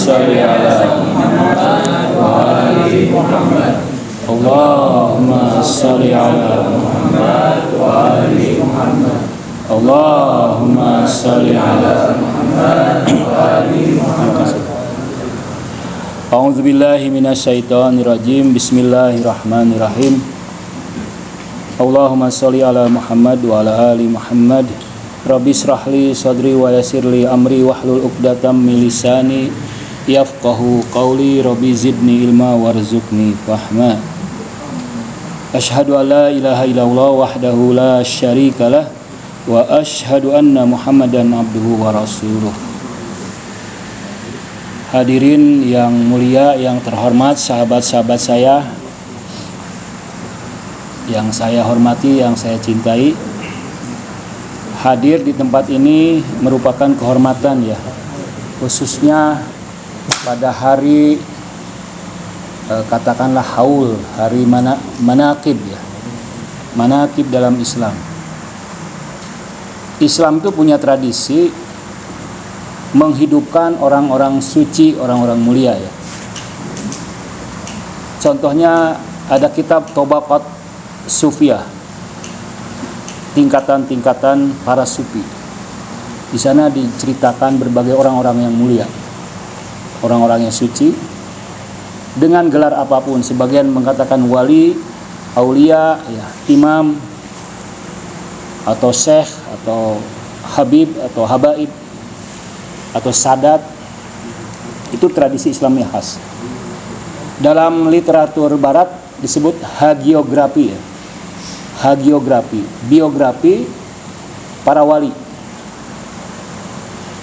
sholli ala Muhammad wa ali Muhammad. Allahumma sholli ala Muhammad wa ali Muhammad. Allahumma sholli ala Muhammad wa ali Muhammad. A'udzu billahi minasyaitonir rajim. Bismillahirrahmanirrahim. Allahumma sholli ala Muhammad wa ala ali Muhammad. Rabbi shrahli sadri wa yassirli amri wahlul 'uqdatam min lisani yafqahu qawli. Rabbi zidni ilma warzuqni fahma. Asyhadu an la ilaha illallah wahdahu la syarikalah wa asyhadu anna Muhammadan abduhu wa rasuluh. Hadirin yang mulia, yang terhormat, sahabat-sahabat saya yang saya hormati, yang saya cintai, hadir di tempat ini merupakan kehormatan ya, khususnya pada hari katakanlah haul, hari manaqib ya, manaqib dalam Islam. Islam itu punya tradisi menghidupkan orang-orang suci, orang-orang mulia ya. Contohnya ada kitab Tabaqat Sufiyah, tingkatan-tingkatan para sufi. Di sana diceritakan berbagai orang-orang yang mulia, orang-orang yang suci dengan gelar apapun. Sebagian mengatakan wali, aulia, ya, imam, atau syekh, atau habib, atau habaib, atau sadat. Itu tradisi Islam yang khas. Dalam literatur Barat disebut hagiografi ya. Hagiografi, biografi para wali.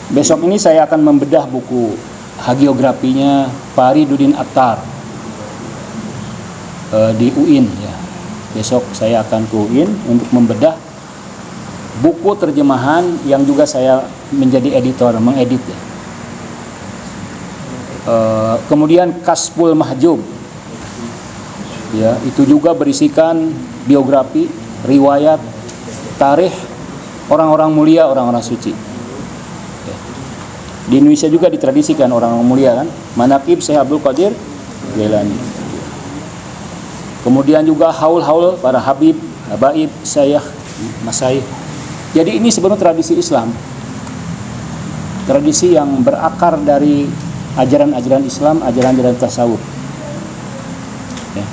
Besok ini saya akan membedah buku hagiografinya Fariduddin Attar di UIN ya. Besok saya akan ke UIN untuk membedah buku terjemahan yang juga saya menjadi editor, mengedit ya. Kemudian Kasful Mahjub ya, itu juga berisikan biografi, riwayat, tarikh orang-orang mulia, orang-orang suci ya. Di Indonesia juga ditradisikan orang-orang mulia kan, Manaqib Syekh Abdul Qadir Jailani. Kemudian juga haul-haul para habib, habaib, syayikh, masyayikh. Jadi ini sebenarnya tradisi Islam, tradisi yang berakar dari ajaran-ajaran Islam, ajaran-ajaran tasawuf ya.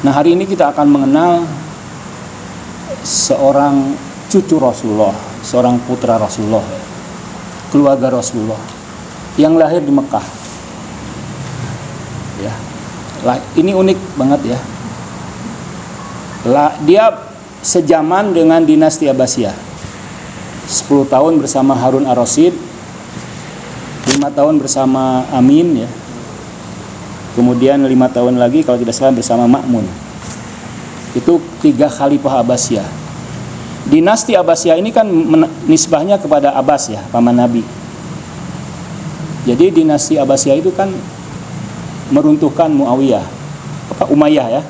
Nah, hari ini kita akan mengenal seorang cucu Rasulullah, seorang putra Rasulullah, keluarga Rasulullah yang lahir di Mekah ya. Ini unik banget ya. Dia sejaman dengan dinasti Abbasiyah. 10 tahun bersama Harun ar-Rasyid, 5 tahun bersama Amin ya. Kemudian 5 tahun lagi kalau tidak salah bersama Ma'mun. Itu 3 khalifah Abbasiyah. Dinasti Abbasiyah ini kan nisbahnya kepada Abbas ya, paman Nabi. Jadi dinasti Abbasiyah itu kan meruntuhkan Muawiyah, Umayyah ya.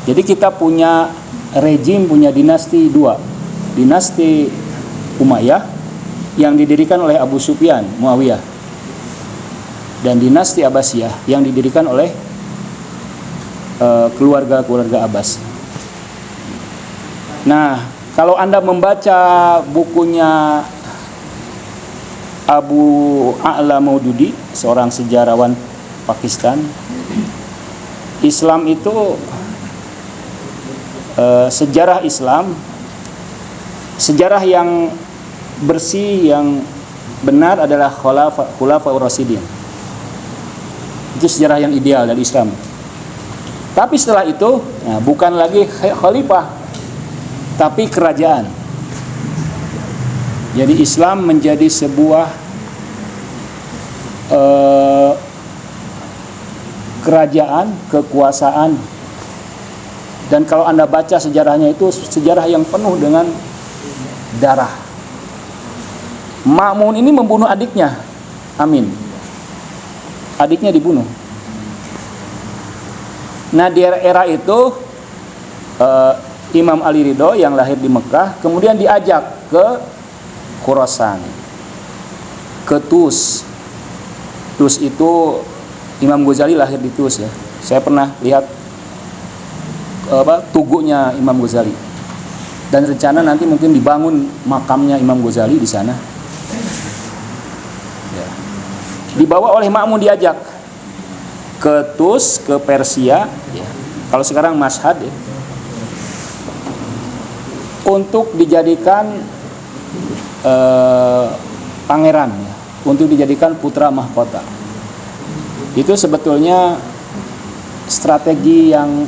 Jadi kita punya rejim, punya dinasti 2. Dinasti Umayyah yang didirikan oleh Abu Sufyan, Muawiyah. Dan dinasti Abbasiyah yang didirikan oleh keluarga-keluarga Abbas. Nah, kalau Anda membaca bukunya Abu A'la Maududi, seorang sejarawan Pakistan, Islam itu sejarah Islam, sejarah yang bersih, yang benar adalah Khulafaur Rasyidin. Itu sejarah yang ideal dari Islam. Tapi setelah itu bukan lagi khalifah, tapi kerajaan. Jadi Islam menjadi sebuah kerajaan, kekuasaan. Dan kalau Anda baca sejarahnya, itu sejarah yang penuh dengan darah. Ma'mun ini membunuh adiknya, Amin. Adiknya dibunuh. Nah, di era itu Imam Ali Ridho yang lahir di Mekah kemudian diajak ke Khurasan. ke Tus. Tus itu Imam Ghazali lahir di Tus ya. Saya pernah lihat tugunya Imam Ghazali. Dan rencana nanti mungkin dibangun makamnya Imam Ghazali di sana. Ya. Dibawa oleh Ma'mun, diajak ke Tus, ke Persia. Ya. Kalau sekarang Mashhad ya. Untuk dijadikan pangeran ya. Untuk dijadikan putra mahkota. Itu sebetulnya strategi yang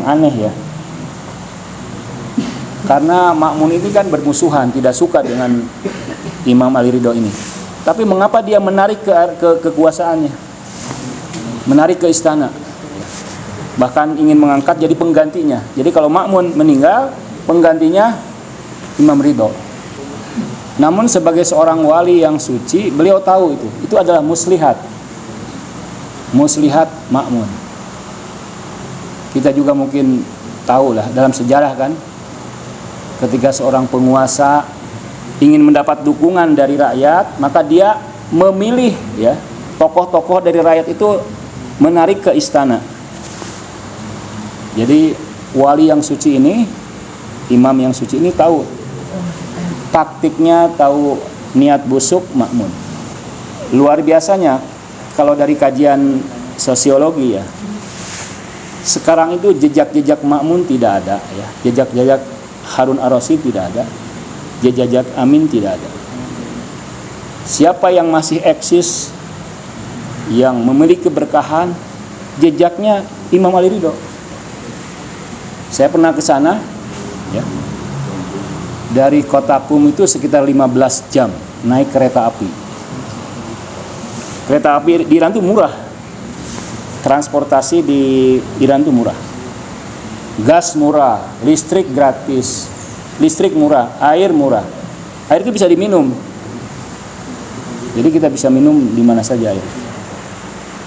aneh ya. Karena Ma'mun ini kan bermusuhan, tidak suka dengan Imam Ali Ridho ini. Tapi mengapa dia menarik ke kekuasaannya? Menarik ke istana. Bahkan ingin mengangkat jadi penggantinya. Jadi kalau Ma'mun meninggal, penggantinya Imam Ridho. Namun sebagai seorang wali yang suci, beliau tahu itu adalah muslihat Ma'mun. Kita juga mungkin tahu lah dalam sejarah kan, ketika seorang penguasa ingin mendapat dukungan dari rakyat, maka dia memilih ya tokoh-tokoh dari rakyat itu menarik ke istana. Jadi wali yang suci ini, imam yang suci ini tahu taktiknya, tahu niat busuk Ma'mun. Luar biasanya kalau dari kajian sosiologi ya, sekarang itu jejak-jejak Ma'mun tidak ada ya, jejak-jejak Harun ar-Rasyid tidak ada, jejak Amin tidak ada. Siapa yang masih eksis, yang memiliki keberkahan, jejaknya Imam Ali Ridho. Saya pernah ke sana ya. Dari kota Qum itu sekitar 15 jam naik kereta api. Kereta api di Iran itu murah. Transportasi di Iran itu murah. Gas murah, listrik gratis. Listrik murah, air murah. Air itu bisa diminum. Jadi kita bisa minum di mana saja air.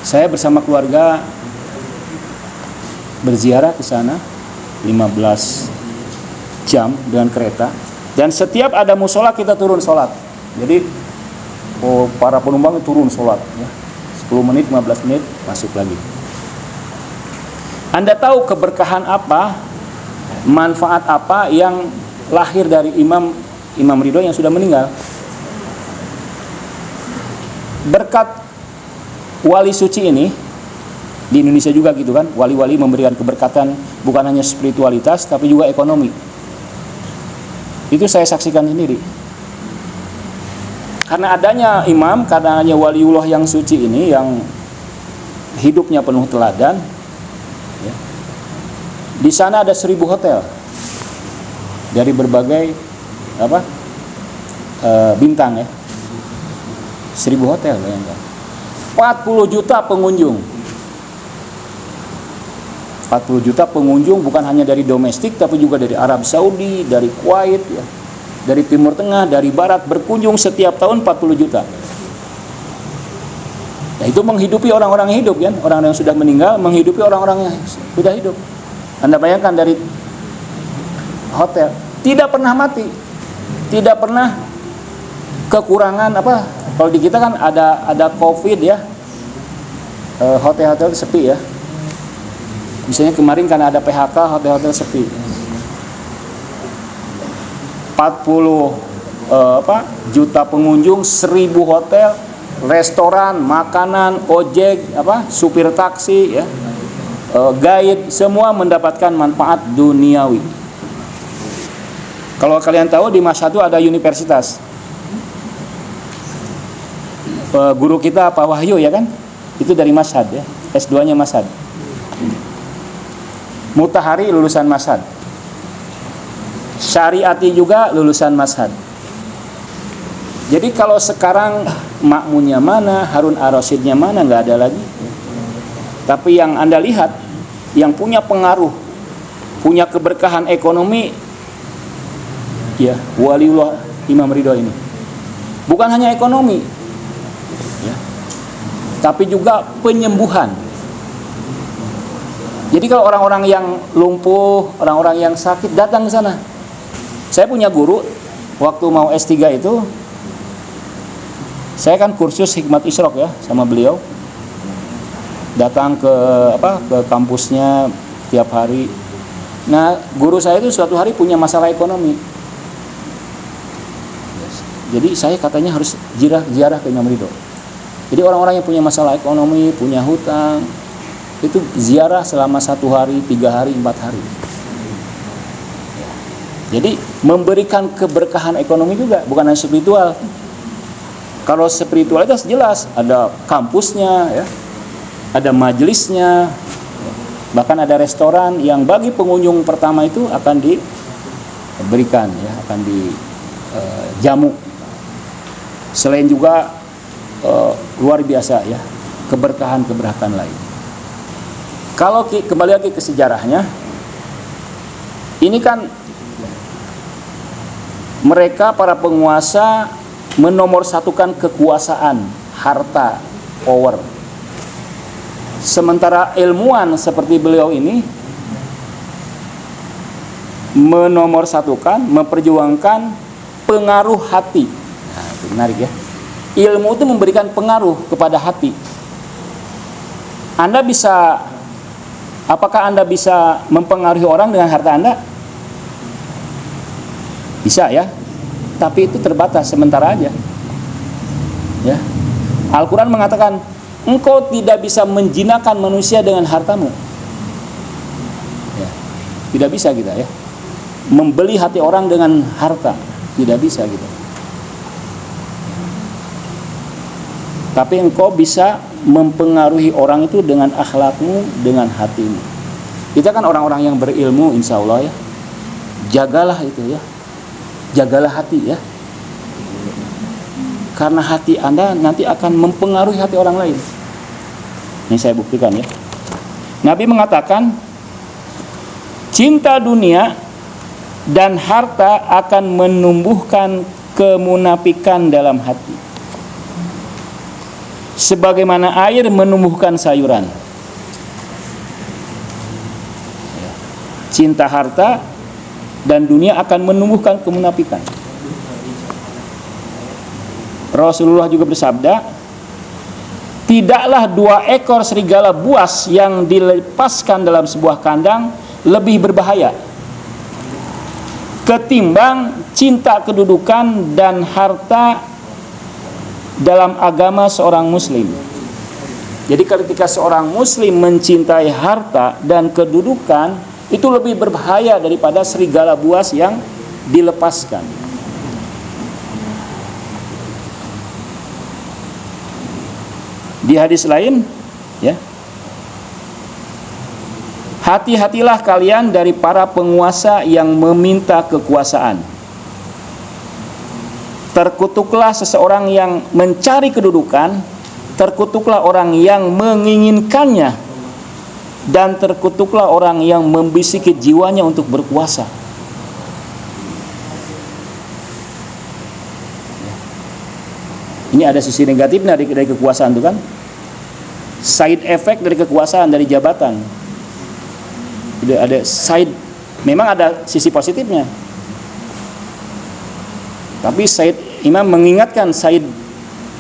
Saya bersama keluarga berziarah ke sana 15 jam dengan kereta. Dan setiap ada musola kita turun sholat. Jadi para penumpang turun sholat ya. 10 menit, 15 menit masuk lagi. Anda tahu keberkahan apa, manfaat apa yang lahir dari Imam Ridho yang sudah meninggal? Berkat wali suci ini, di Indonesia juga gitu kan, wali-wali memberikan keberkatan bukan hanya spiritualitas tapi juga ekonomi. Itu saya saksikan sendiri. Karena adanya imam, karena adanya waliullah yang suci ini, yang hidupnya penuh teladan ya. Di sana ada 1000 hotel dari berbagai bintang ya. 1000 hotel bayangkan. 40 juta pengunjung. 40 juta pengunjung bukan hanya dari domestik tapi juga dari Arab Saudi, dari Kuwait ya, dari Timur Tengah, dari Barat, berkunjung setiap tahun 40 juta. Nah, itu menghidupi orang-orang yang hidup kan, orang yang sudah meninggal menghidupi orang-orang yang sudah hidup. Anda bayangkan dari hotel tidak pernah mati, tidak pernah kekurangan apa. Kalau di kita kan ada Covid ya, hotel-hotel sepi ya. Misalnya kemarin karena ada PHK, hotel-hotel sepi. 40 juta pengunjung, 1000 hotel, restoran, makanan, ojek, supir taksi ya, guide, semua mendapatkan manfaat duniawi. Kalau kalian tahu di Mashhad itu ada universitas. Guru kita Pak Wahyu ya kan, itu dari Mashhad ya, S2-nya Mashhad. Mutahari lulusan Mashhad. Syariati juga lulusan Mashhad. Jadi kalau sekarang Ma'munnya mana, Harun ar-Rasyidnya mana, nggak ada lagi. Tapi yang Anda lihat, yang punya pengaruh, punya keberkahan ekonomi, ya waliullah Imam Ridho ini. Bukan hanya ekonomi, ya, tapi juga penyembuhan. Jadi kalau orang-orang yang lumpuh, orang-orang yang sakit datang ke sana. Saya punya guru waktu mau S3 itu, Saya kan kursus Hikmat Isyraq ya sama beliau. Datang ke kampusnya tiap hari. Nah, guru saya itu suatu hari punya masalah ekonomi. Jadi saya katanya harus ziarah ke Imam Ridho. Jadi orang-orang yang punya masalah ekonomi, punya hutang, itu ziarah selama 1 hari, 3 hari, 4 hari. Jadi memberikan keberkahan ekonomi juga, bukan hanya spiritual. Kalau spiritualitas jelas ada kampusnya, ya, ada majelisnya, bahkan ada restoran yang bagi pengunjung pertama itu akan diberikan, ya, akan dijamu. Selain juga luar biasa ya keberkahan lain. Kalau kembali lagi ke sejarahnya, ini kan mereka para penguasa menomorsatukan kekuasaan, harta, power. Sementara ilmuwan seperti beliau ini menomorsatukan, memperjuangkan pengaruh hati. Nah, itu menarik ya. Ilmu itu memberikan pengaruh kepada hati. Apakah Anda bisa mempengaruhi orang dengan harta Anda? Bisa ya. Tapi itu terbatas sementara aja. Ya. Al-Quran mengatakan, engkau tidak bisa menjinakkan manusia dengan hartamu. Ya. Tidak bisa kita ya. Membeli hati orang dengan harta, tidak bisa gitu. Tapi engkau bisa mempengaruhi orang itu dengan akhlakmu, dengan hatimu. Kita kan orang-orang yang berilmu, insya Allah ya. Jagalah itu ya. Jagalah hati ya. Karena hati Anda nanti akan mempengaruhi hati orang lain. Ini saya buktikan ya. Nabi mengatakan, cinta dunia dan harta akan menumbuhkan kemunafikan dalam hati. Sebagaimana air menumbuhkan sayuran. Cinta harta dan dunia akan menumbuhkan kemunafikan. Rasulullah juga bersabda, tidaklah 2 ekor serigala buas yang dilepaskan dalam sebuah kandang lebih berbahaya ketimbang cinta kedudukan dan harta dalam agama seorang muslim. Jadi ketika seorang muslim mencintai harta dan kedudukan, itu lebih berbahaya daripada serigala buas yang dilepaskan. Di hadis lain, ya, hati-hatilah kalian dari para penguasa yang meminta kekuasaan. Terkutuklah seseorang yang mencari kedudukan, terkutuklah orang yang menginginkannya, dan terkutuklah orang yang membisiki jiwanya untuk berkuasa. Ini ada sisi negatifnya dari kekuasaan itu kan. Side effect dari kekuasaan, dari jabatan. Ada side, memang ada sisi positifnya. Tapi Imam mengingatkan side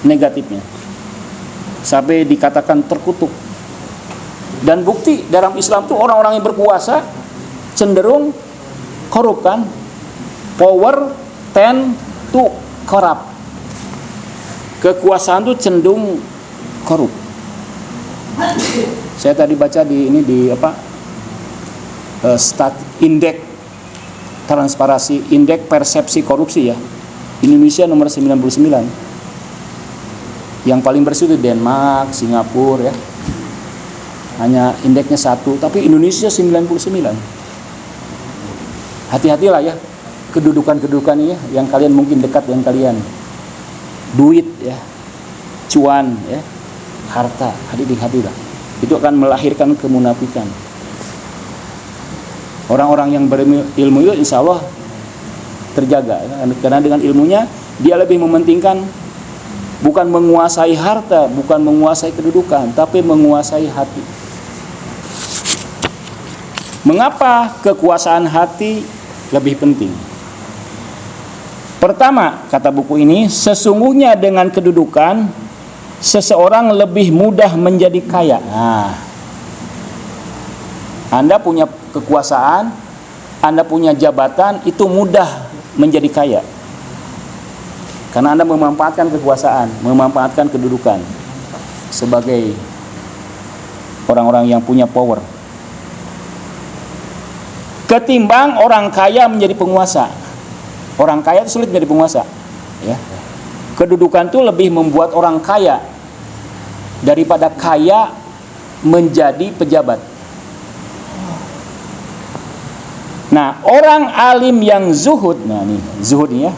negatifnya. Sampai dikatakan terkutuk. Dan bukti dalam Islam itu orang-orang yang berkuasa cenderung korup kan. Power tend to corrupt. Kekuasaan itu cenderung korup. Saya tadi baca indeks transparansi, indeks persepsi korupsi ya. Indonesia nomor 99. Yang paling bersih itu Denmark, Singapura ya. Hanya indeksnya 1, tapi Indonesia 99. Hati-hatilah ya kedudukan ini ya, yang kalian mungkin dekat dengan kalian. Duit ya, cuan ya, harta, hati-hatilah. Itu akan melahirkan kemunafikan. Orang-orang yang berilmu itu insya Allah terjaga ya, karena dengan ilmunya dia lebih mementingkan bukan menguasai harta, bukan menguasai kedudukan, tapi menguasai hati. Mengapa kekuasaan hati lebih penting? Pertama, kata buku ini, sesungguhnya dengan kedudukan seseorang lebih mudah menjadi kaya. Nah, Anda punya kekuasaan, Anda punya jabatan, itu mudah menjadi kaya. Karena Anda memanfaatkan kekuasaan, memanfaatkan kedudukan sebagai orang-orang yang punya power. Ketimbang orang kaya menjadi penguasa. Orang kaya itu sulit menjadi penguasa, ya. Kedudukan itu lebih membuat orang kaya daripada kaya menjadi pejabat. Nah, orang alim yang zuhud, nah nih zuhud nih ya.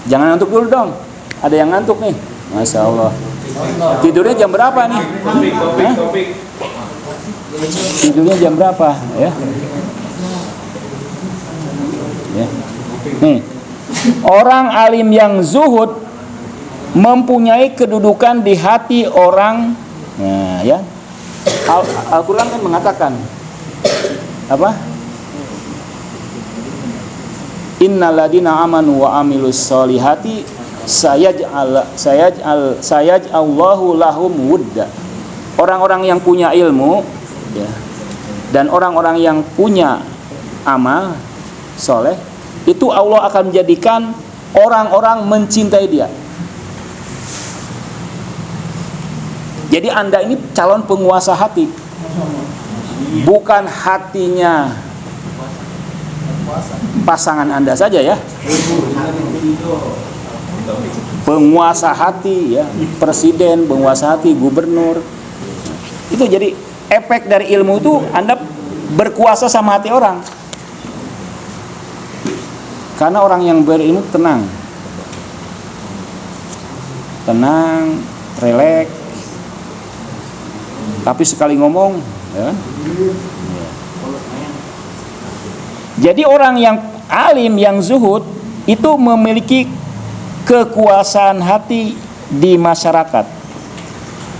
Jangan ngantuk dulu dong. Ada yang ngantuk nih. Masya Allah. Tidurnya jam berapa nih? Tidurnya jam berapa? Ya. Ya. Nih, orang alim yang zuhud mempunyai kedudukan di hati orang. Nah, ya. Al-Quran kan mengatakan apa? Innal ladina amanu wa amilus solihati sayaj'allahu lahum wudda. Orang-orang yang punya ilmu, ya, dan orang-orang yang punya amal soleh, itu Allah akan menjadikan orang-orang mencintai dia. Jadi Anda ini calon penguasa hati, bukan hatinya pasangan Anda saja ya. Penguasa hati ya, presiden, penguasa hati, gubernur. Itu jadi efek dari ilmu itu, Anda berkuasa sama hati orang. Karena orang yang berilmu tenang, rileks. Tapi sekali ngomong, ya. Jadi orang yang alim, yang zuhud, itu memiliki kekuasaan hati di masyarakat.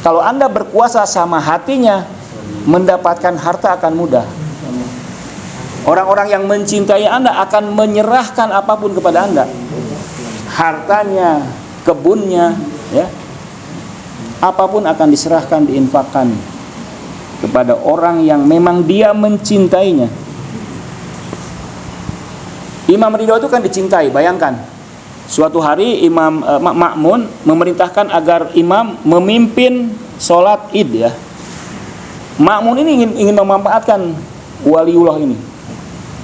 Kalau Anda berkuasa sama hatinya, mendapatkan harta akan mudah. Orang-orang yang mencintai Anda akan menyerahkan apapun kepada Anda. Hartanya, kebunnya, ya. Apapun akan diserahkan, diinfakkan kepada orang yang memang dia mencintainya. Imam Ridho itu kan dicintai. Bayangkan, suatu hari Imam Ma'mun memerintahkan agar imam memimpin sholat id ya. Ma'mun ini ingin memanfaatkan waliullah ini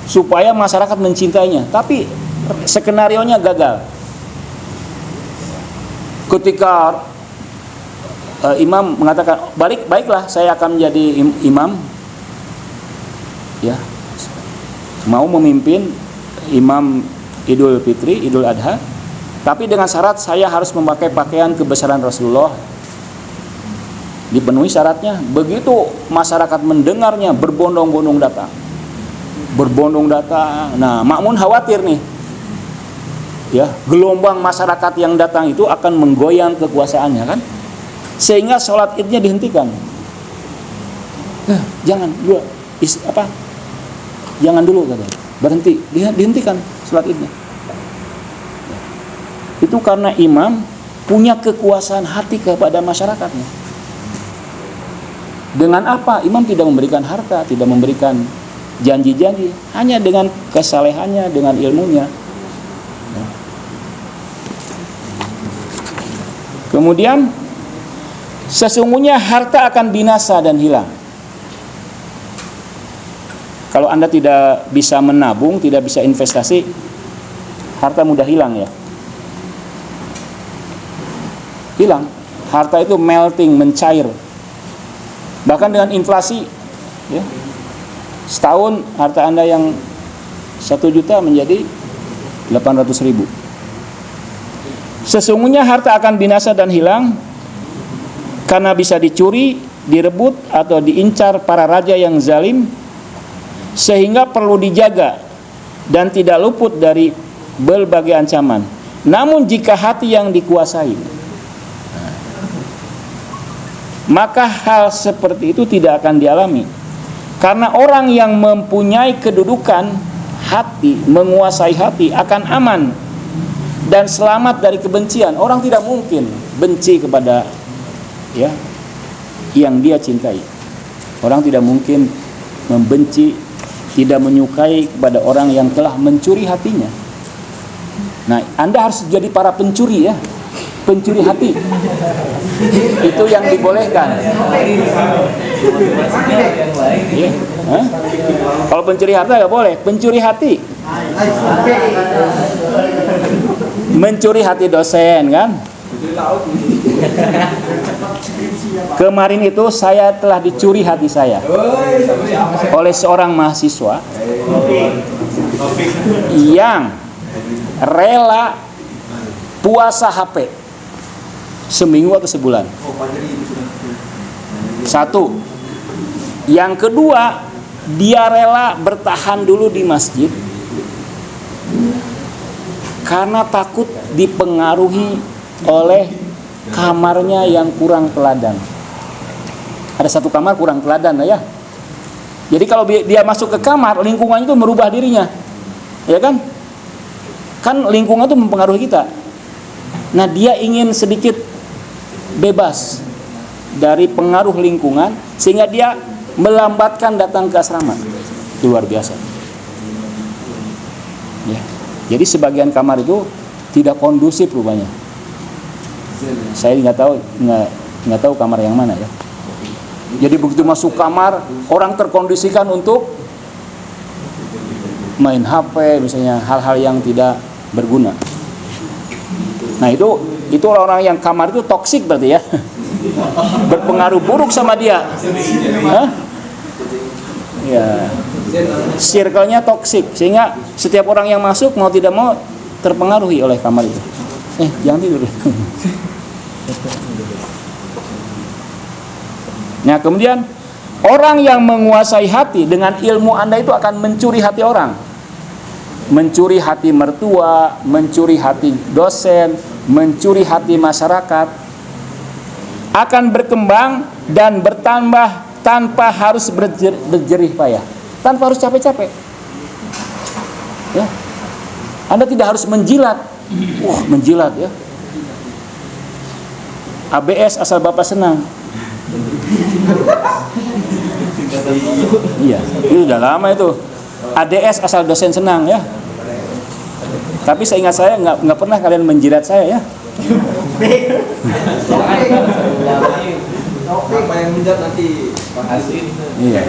supaya masyarakat mencintainya, tapi skenarionya gagal. Ketika imam mengatakan, baiklah saya akan menjadi imam, ya, mau memimpin imam Idul Fitri, Idul Adha, tapi dengan syarat saya harus memakai pakaian kebesaran Rasulullah. Dipenuhi syaratnya. Begitu masyarakat mendengarnya, berbondong-bondong datang. Nah, Ma'mun khawatir nih, ya, gelombang masyarakat yang datang itu akan menggoyang kekuasaannya kan, sehingga sholat idnya dihentikan. Jangan dulu katanya, berhenti, dihentikan sholat idnya. Itu karena imam punya kekuasaan hati kepada masyarakatnya. Dengan apa? Imam tidak memberikan harta, tidak memberikan janji-janji, hanya dengan kesalehannya, dengan ilmunya. Kemudian, sesungguhnya harta akan binasa dan hilang. Kalau Anda tidak bisa menabung, tidak bisa investasi, harta mudah hilang ya. Hilang. Harta itu melting, mencair. Bahkan dengan inflasi, ya, setahun harta Anda yang 1 juta menjadi 800.000. Sesungguhnya harta akan binasa dan hilang karena bisa dicuri, direbut atau diincar para raja yang zalim, sehingga perlu dijaga dan tidak luput dari berbagai ancaman. Namun jika hati yang dikuasai, maka hal seperti itu tidak akan dialami. Karena orang yang mempunyai kedudukan hati, menguasai hati, akan aman dan selamat dari kebencian. Orang tidak mungkin benci kepada ya yang dia cintai. Orang tidak mungkin membenci, tidak menyukai kepada orang yang telah mencuri hatinya. Nah, Anda harus jadi para pencuri ya, pencuri hati. Itu yang dibolehkan. Ya. Kalau pencuri harta nggak boleh, pencuri hati. Mencuri hati dosen kan? Kemarin itu saya telah dicuri hati saya oleh seorang mahasiswa yang rela puasa HP seminggu atau sebulan. Satu. Yang kedua, dia rela bertahan dulu di masjid karena takut dipengaruhi oleh kamarnya yang kurang teladan. Ada satu kamar kurang teladan ya. Jadi kalau dia masuk ke kamar, lingkungan itu merubah dirinya. Ya kan? Kan lingkungan itu mempengaruhi kita. Nah, dia ingin sedikit bebas dari pengaruh lingkungan sehingga dia melambatkan datang ke asrama. Itu luar biasa. Ya. Jadi sebagian kamar itu tidak kondusif rupanya. Saya nggak tahu kamar yang mana ya. Jadi begitu masuk kamar, orang terkondisikan untuk main HP misalnya, hal-hal yang tidak berguna. Nah itu orang-orang yang kamar itu toksik berarti ya. Berpengaruh buruk sama dia. Hah? Ya. Circle-nya toksik sehingga setiap orang yang masuk mau tidak mau terpengaruhi oleh kamar itu. Jangan tidur. Nah, kemudian orang yang menguasai hati dengan ilmu Anda itu akan mencuri hati orang. Mencuri hati mertua, mencuri hati dosen, mencuri hati masyarakat. Akan berkembang dan bertambah tanpa harus berjerih payah, tanpa harus capek-capek. Ya. Anda tidak harus menjilat. Menjilat ya. ABS asal Bapak senang. Iya, itu udah lama itu. ADS asal dosen senang ya. Tapi seingat saya nggak pernah kalian menjilat saya ya. Iya.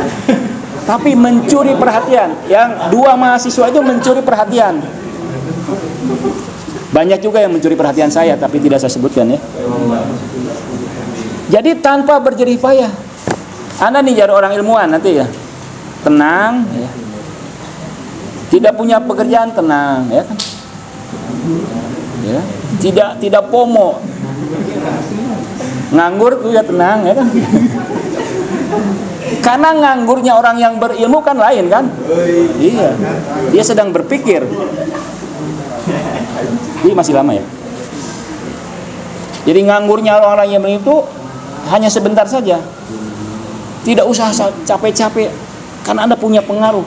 Tapi mencuri perhatian. Yang dua mahasiswa itu mencuri perhatian. Banyak juga yang mencuri perhatian saya, tapi tidak saya sebutkan ya. Jadi tanpa berjerih payah. Anda nih jadi orang ilmuwan nanti ya. Tenang ya. Tidak punya pekerjaan tenang ya kan. Ya. Tidak FOMO. Nganggur juga tenang ya kan. Karena nganggurnya orang yang berilmu kan lain kan. Iya. Dia sedang berpikir. Ini masih lama ya. Jadi nganggurnya orang-orang yang berilmu itu hanya sebentar saja. Tidak usah capek-capek karena Anda punya pengaruh.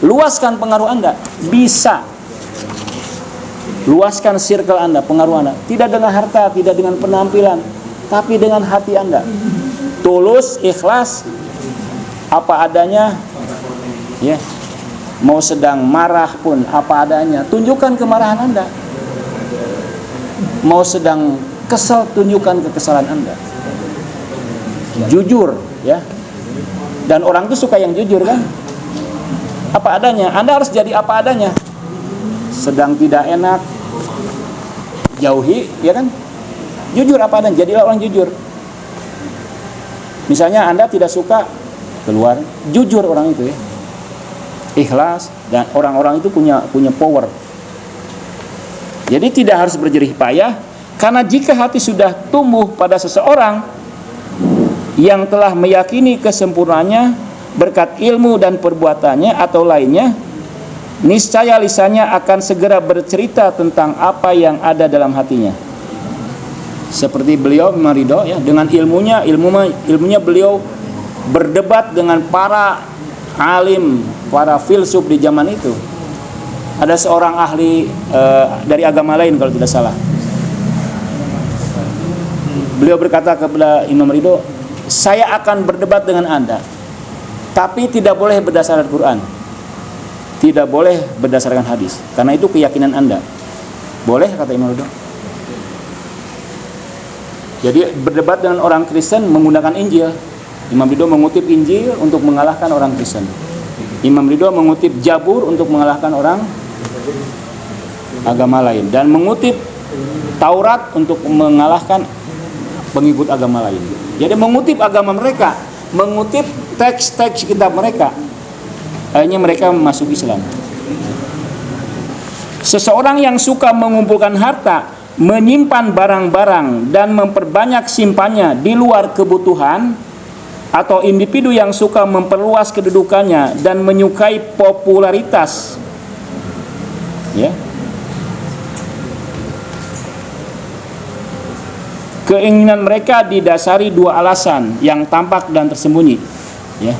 Luaskan pengaruh Anda. Bisa. Luaskan circle Anda, pengaruh Anda. Tidak dengan harta, tidak dengan penampilan, tapi dengan hati Anda. Tulus, ikhlas, apa adanya. Ya. Mau sedang marah pun apa adanya, tunjukkan kemarahan Anda. Mau sedang kesal, tunjukkan kekesalan Anda. Jujur ya. Dan orang itu suka yang jujur kan. Apa adanya. Anda harus jadi apa adanya. Sedang tidak enak, jauhi ya kan. Jujur apa adanya. Jadilah orang jujur. Misalnya Anda tidak suka keluar, jujur orang itu ya. Ikhlas. Dan orang-orang itu punya power. Jadi tidak harus berjerih payah. Karena jika hati sudah tumbuh pada seseorang yang telah meyakini kesempurnaannya berkat ilmu dan perbuatannya atau lainnya, niscaya lisannya akan segera bercerita tentang apa yang ada dalam hatinya. Seperti beliau Ridho ya, dengan ilmunya beliau berdebat dengan para alim, para filsuf di zaman itu. Ada seorang ahli dari agama lain kalau tidak salah. Beliau berkata kepada Imam Ridho, saya akan berdebat dengan Anda, tapi tidak boleh berdasarkan Quran, tidak boleh berdasarkan hadis, karena itu keyakinan Anda. Boleh, kata Imam Ridho. Jadi berdebat dengan orang Kristen menggunakan Injil. Imam Ridho mengutip Injil untuk mengalahkan orang Kristen. Imam Ridho mengutip Jabur untuk mengalahkan orang agama lain, dan mengutip Taurat untuk mengalahkan pengikut agama lain. Jadi mengutip agama mereka, mengutip teks-teks kitab mereka, akhirnya mereka masuk Islam. Seseorang yang suka mengumpulkan harta, menyimpan barang-barang dan memperbanyak simpannya di luar kebutuhan, atau individu yang suka memperluas kedudukannya dan menyukai popularitas, ya, keinginan mereka didasari dua alasan yang tampak dan tersembunyi, ya.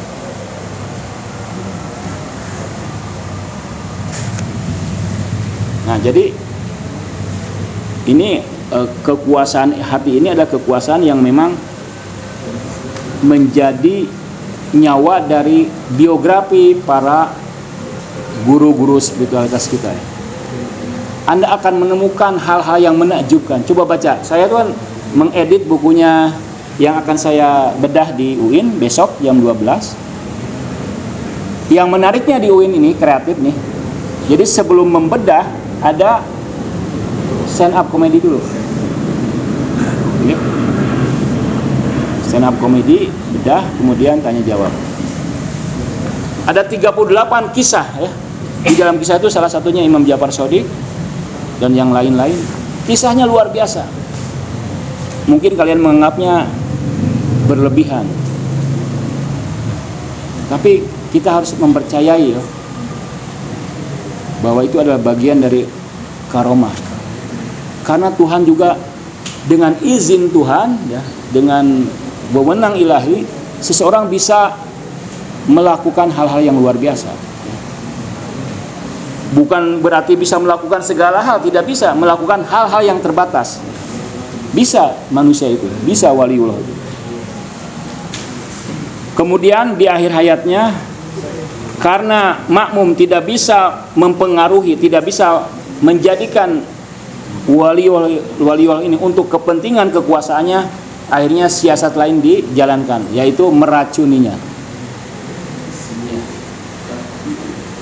Nah, jadi ini kekuasaan hati ini adalah kekuasaan yang memang menjadi nyawa dari biografi para guru-guru spiritualitas kita. Anda akan menemukan hal-hal yang menakjubkan. Coba baca. Saya tuh mengedit bukunya yang akan saya bedah di UIN besok jam 12. Yang menariknya di UIN ini kreatif nih. Jadi sebelum membedah ada stand up comedy dulu. Stand up comedy, bedah, kemudian tanya jawab. Ada 38 kisah, ya. Di dalam kisah itu salah satunya Imam Ja'far Shadiq dan yang lain-lain. Kisahnya luar biasa. Mungkin kalian menganggapnya berlebihan, tapi kita harus mempercayai, ya, bahwa itu adalah bagian dari karomah. Karena Tuhan juga dengan izin Tuhan, ya, dengan wewenang ilahi, seseorang bisa melakukan hal-hal yang luar biasa. Bukan berarti bisa melakukan segala hal, tidak bisa. Melakukan hal-hal yang terbatas. Bisa manusia itu, bisa waliullah itu. Kemudian di akhir hayatnya, karena makmum tidak bisa mempengaruhi, tidak bisa menjadikan wali-wali ini untuk kepentingan kekuasaannya, akhirnya siasat lain dijalankan, yaitu meracuninya.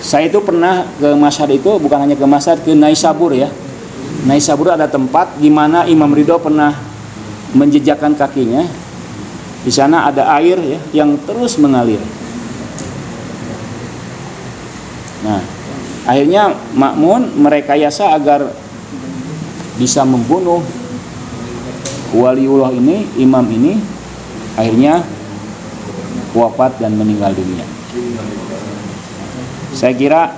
Saya itu pernah ke Mashhad, itu bukan hanya ke Mashhad, ke Naisabur, ya. Naisabur ada tempat di mana Imam Ridho pernah menjejakkan kakinya. Di sana ada air, ya, yang terus mengalir. Nah, akhirnya Ma'mun merekayasa agar bisa membunuh waliullah ini, imam ini, akhirnya wafat dan meninggal dunia. Saya kira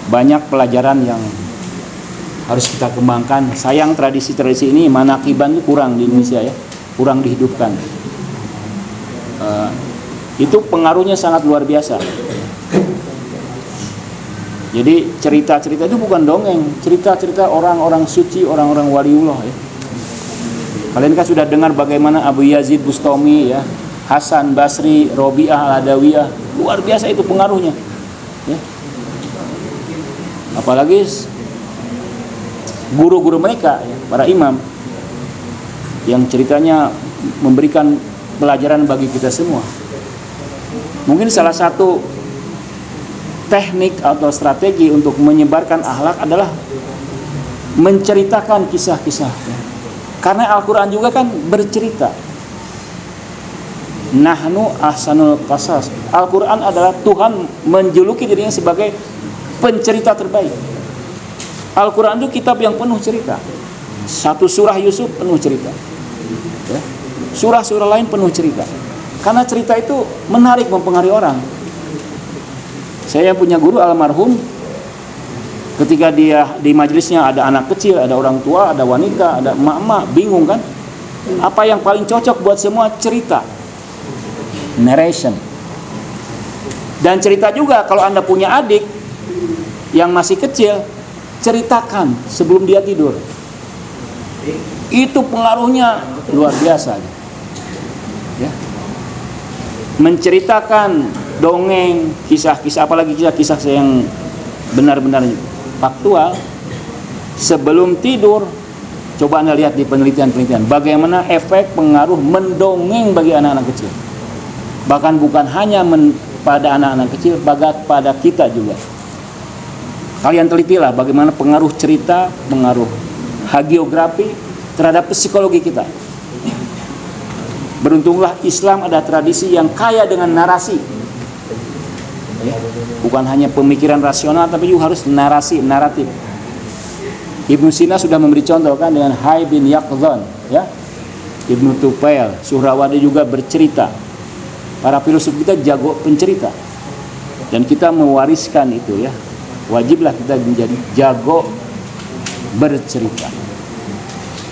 banyak pelajaran yang harus kita kembangkan. Sayang tradisi-tradisi ini manakiban itu kurang di Indonesia, ya, kurang dihidupkan. Itu pengaruhnya sangat luar biasa. Jadi cerita-cerita itu bukan dongeng, cerita-cerita orang-orang suci, orang-orang waliullah, ya. Kalian kan sudah dengar bagaimana Abu Yazid Bustami, ya, Hasan Basri, Robi'ah Al-Adawiyah, luar biasa itu pengaruhnya, ya. Apalagi guru-guru mereka, ya, para imam, yang ceritanya memberikan pelajaran bagi kita semua. Mungkin salah satu teknik atau strategi untuk menyebarkan akhlak adalah menceritakan kisah-kisah, ya. Karena Al-Quran juga kan bercerita. Nahnu ahsanul qasas. Al-Quran adalah Tuhan menjuluki dirinya sebagai pencerita terbaik. Al-Quran itu kitab yang penuh cerita. Satu surah Yusuf penuh cerita, ya. Surah-surah lain penuh cerita. Karena cerita itu menarik, mempengaruhi orang. Saya punya guru almarhum, ketika dia di majelisnya ada anak kecil, ada orang tua, ada wanita, ada emak-emak, bingung kan? Apa yang paling cocok buat semua? Cerita, narration. Dan cerita juga kalau Anda punya adik yang masih kecil, ceritakan sebelum dia tidur. Itu pengaruhnya luar biasa. Ya. Menceritakan dongeng, kisah-kisah, apalagi kisah-kisah yang benar-benar faktual sebelum tidur. Coba Anda lihat di penelitian-penelitian bagaimana efek pengaruh mendongeng bagi anak-anak kecil. Bahkan bukan hanya pada anak-anak kecil, pada kita juga. Kalian telitilah bagaimana pengaruh cerita, pengaruh hagiografi terhadap psikologi kita. Beruntunglah Islam ada tradisi yang kaya dengan narasi. Ya, bukan hanya pemikiran rasional, tapi juga harus naratif. Ibnu Sina sudah memberi contoh kan dengan Hayy bin Yaqdhan, ya. Ibnu Tufail, Suhrawardi juga bercerita. Para filosof kita jago pencerita, dan kita mewariskan itu, ya. Wajiblah kita menjadi jago bercerita.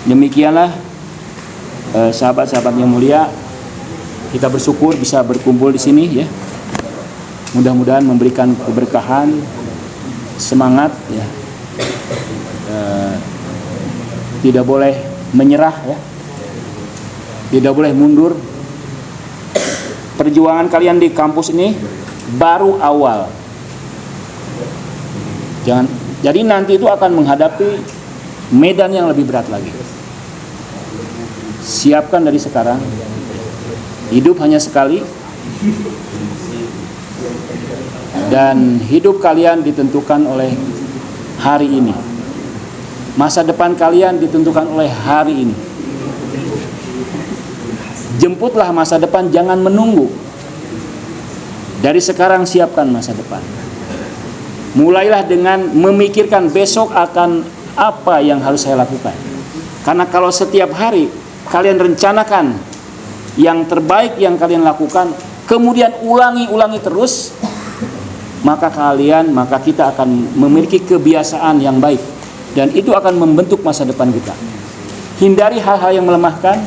Demikianlah sahabat-sahabat yang mulia, kita bersyukur bisa berkumpul di sini, ya. Mudah-mudahan memberikan keberkahan, semangat, ya. Tidak boleh menyerah, ya. Tidak boleh mundur. Perjuangan kalian di kampus ini baru awal. Jadi nanti itu akan menghadapi medan yang lebih berat lagi. Siapkan dari sekarang. Hidup hanya sekali, dan hidup kalian ditentukan oleh hari ini. Masa depan kalian ditentukan oleh hari ini. Jemputlah masa depan, jangan menunggu. Dari sekarang siapkan masa depan. Mulailah dengan memikirkan besok akan apa yang harus saya lakukan. Karena kalau setiap hari kalian rencanakan yang terbaik yang kalian lakukan, kemudian ulangi terus, maka kita akan memiliki kebiasaan yang baik, dan itu akan membentuk masa depan kita. Hindari hal-hal yang melemahkan.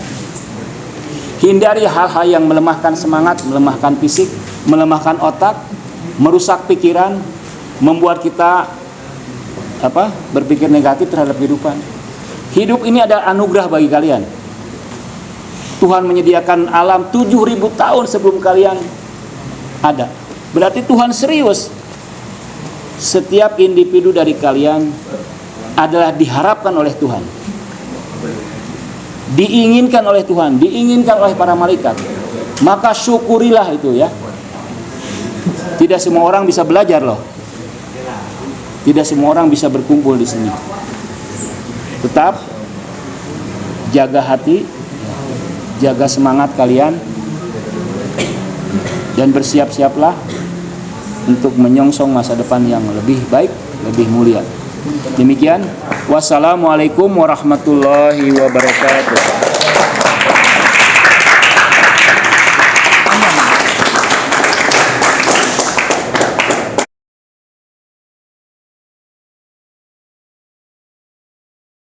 Hindari hal-hal yang melemahkan semangat, melemahkan fisik, melemahkan otak, merusak pikiran, membuat kita berpikir negatif terhadap kehidupan. Hidup ini adalah anugerah bagi kalian. Tuhan menyediakan alam 7.000 tahun sebelum kalian ada. Berarti Tuhan serius. Setiap individu dari kalian adalah diharapkan oleh Tuhan, diinginkan oleh Tuhan, diinginkan oleh para malaikat. Maka syukurilah itu, ya. Tidak semua orang bisa belajar loh. Tidak semua orang bisa berkumpul di sini. Tetap jaga hati, jaga semangat kalian, dan bersiap-siaplah untuk menyongsong masa depan yang lebih baik, lebih mulia. Demikian, wassalamualaikum warahmatullahi wabarakatuh.